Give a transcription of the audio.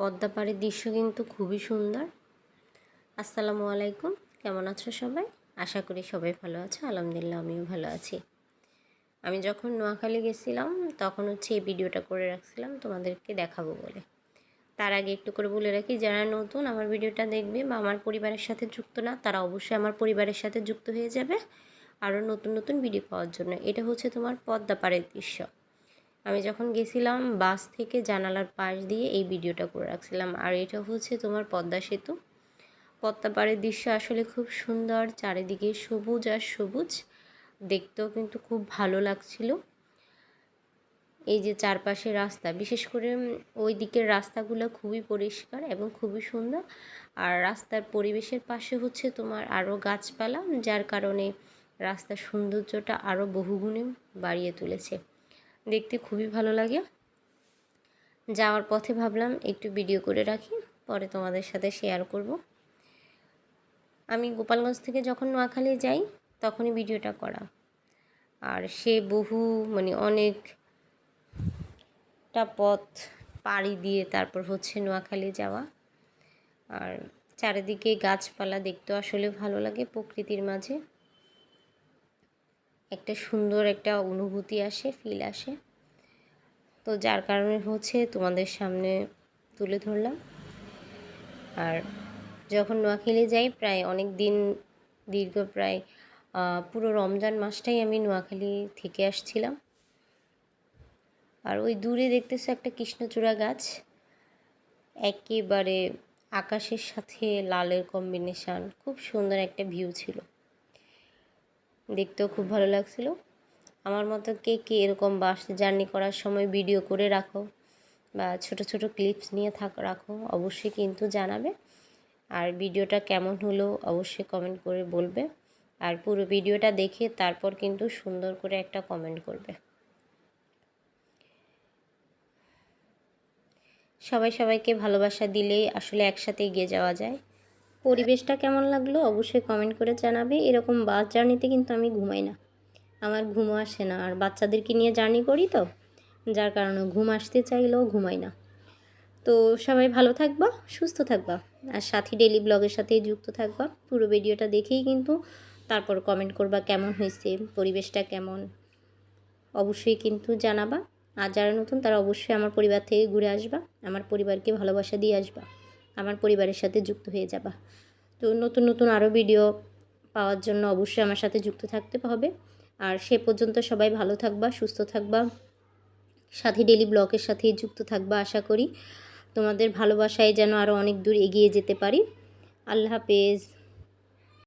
পদ্মা পাড়ের দৃশ্য কিন্তু খুবই সুন্দর। আসসালামু আলাইকুম, কেমন আছো সবাই? আশা করি সবাই ভালো আছো। আলহামদুলিল্লাহ আমিও ভালো আছি। আমি যখন নোয়াখালী গেছিলাম তখন এই ভিডিওটা করে রাখছিলাম তোমাদেরকে দেখাবো বলে। তার আগে একটু করে বলে রাখি, যারা নতুন আমার ভিডিওটা দেখবে বা আমার পরিবারের সাথে যুক্ত না, তারা অবশ্যই আমার পরিবারের সাথে যুক্ত হয়ে যাবে আরও নতুন নতুন ভিডিও পাওয়ার জন্য। এটা হচ্ছে তোমার পদ্মা পাড়ের দৃশ্য। আমি যখন গেছিলাম বাস থেকে জানালার পাশ দিয়ে এই ভিডিওটা করে রাখছিলাম। আর এটা হচ্ছে তোমার পদ্মা সেতু। পদ্মা পাড়ের দৃশ্য আসলে খুব সুন্দর, চারিদিকে সবুজ আর সবুজ, দেখতেও কিন্তু খুব ভালো লাগছিল। এই যে চারপাশে রাস্তা, বিশেষ করে ওই দিকের রাস্তাগুলো খুবই পরিষ্কার এবং খুবই সুন্দর। আর রাস্তার পরিবেশের পাশে হচ্ছে তোমার আরও গাছপালা, যার কারণে রাস্তার সৌন্দর্যটা আরও বহুগুণে বাড়িয়ে তুলেছে। দেখতে খুবই ভালো লাগে। যাওয়ার পথে ভাবলাম একটু ভিডিও করে রাখি, পরে তোমাদের সাথে শেয়ার করব। আমি গোপালগঞ্জ থেকে যখন নোয়াখালী যাই তখনই ভিডিওটা করা। আর সে অনেকটা পথ পাড়ি দিয়ে তারপর হচ্ছে নোয়াখালী যাওয়া। আর চারিদিকে গাছপালা দেখতেও আসলে ভালো লাগে। প্রকৃতির মাঝে একটা সুন্দর একটা অনুভূতি আসে, ফিল আসে। তো যার কারণে হচ্ছে তোমাদের সামনে তুলে ধরলাম। আর যখন নোয়াখালী যাই প্রায় অনেক দিন, দীর্ঘ প্রায় পুরো রমজান মাসটাই আমি নোয়াখালী থেকে আসছিলাম। আর ওই দূরে দেখতেছো একটা কৃষ্ণচূড়া গাছ, একেবারে আকাশের সাথে লালের কম্বিনেশান, খুব সুন্দর একটা ভিউ ছিল, দেখতেও খুব ভালো লাগছিল। আমার মতো কে কে এরকম বাস জার্নি করার সময় ভিডিও করে রাখো বা ছোট ছোট ক্লিপস নিয়ে রাখো, অবশ্যই কিন্তু জানাবে। আর ভিডিওটা কেমন হলো অবশ্যই কমেন্ট করে বলবে। আর পুরো ভিডিওটা দেখে তারপর কিন্তু সুন্দর করে একটা কমেন্ট করবে। সবাই সবাইকে ভালোবাসা দিলেই আসলে একসাথে এগিয়ে যাওয়া যায়। পরিবেশটা কেমন লাগলো অবশ্যই কমেন্ট করে জানাবে। এরকম বাস জার্নিতে কিন্তু আমি ঘুমাই না, আমার ঘুমও আসে না। আর বাচ্চাদেরকে নিয়ে জার্নি করি তো, যার কারণে ঘুম আসতে চাইলেও ঘুমাই না। তো সবাই ভালো থাকবা, সুস্থ থাকবা, আর সাথী ডেইলি ব্লগের সাথেই যুক্ত থাকবা। পুরো ভিডিওটা দেখেই কিন্তু তারপর কমেন্ট করবা কেমন হয়েছে, পরিবেশটা কেমন, অবশ্যই কিন্তু জানাবা। আর যারা নতুন তারা অবশ্যই আমার পরিবার থেকে ঘুরে আসবা, আমার পরিবারকে ভালোবাসা দিয়ে আসবা, আমার পরিবারের সাথে যুক্ত হয়ে যাবা। তো নতুন নতুন আরও ভিডিও পাওয়ার জন্য অবশ্যই আমার সাথে যুক্ত থাকতে হবে। আর সে পর্যন্ত সবাই ভালো থাকবা, সুস্থ থাকবা, সাথী ডেইলি ব্লগের সাথেই যুক্ত থাকবা। আশা করি তোমাদের ভালোবাসায় যেন আরও অনেক দূর এগিয়ে যেতে পারি। আল্লাহ হাফেজ।